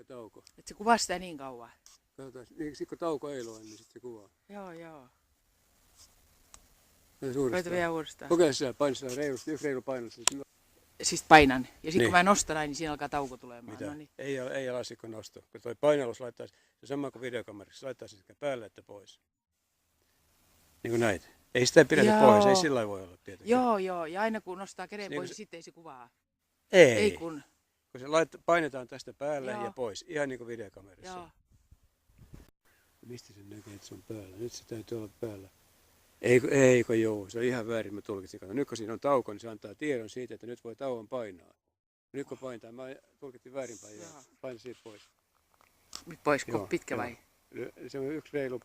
tauko. Et se kuvaa sitä niin kauan. Katsotaan, niin kun tauko ei loe, niin sitten se kuvaa. Joo. Koita vielä uudestaan. Kokeile siellä, paina siellä reilusti, yksi reilu painossa. Siis painan. Ja sitten Niin. kun mä nostan näin, niin siinä alkaa tauko tulemaan. Mitä? No niin. Ei alasikko nosto. Kun toi painallus laittaa, se sama kuin videokamerassa, laittaa se sekä päälle että pois. Niin kuin näitä. Ei sitä pidetä pois, ei sillä voi olla tietenkin. Joo, ja aina kun nostaa käden niin pois, se... sitten ei se kuvaa. Ei kun se painetaan tästä päälle ja pois, ihan niin kuin videokamerassa. Joo. Mistä sen näkee, että se on päällä? Nyt se täytyy olla päällä. Eikö joo, se on ihan väärin, mä tulkitsin. Nyt kun siinä on tauko, niin se antaa tiedon siitä, että nyt voi tauon painaa. Nyt kun painaa, mä tulkitsin väärinpäin ja paina siitä pois. Nyt pois, kun pitkä vai? Se on yksi reilu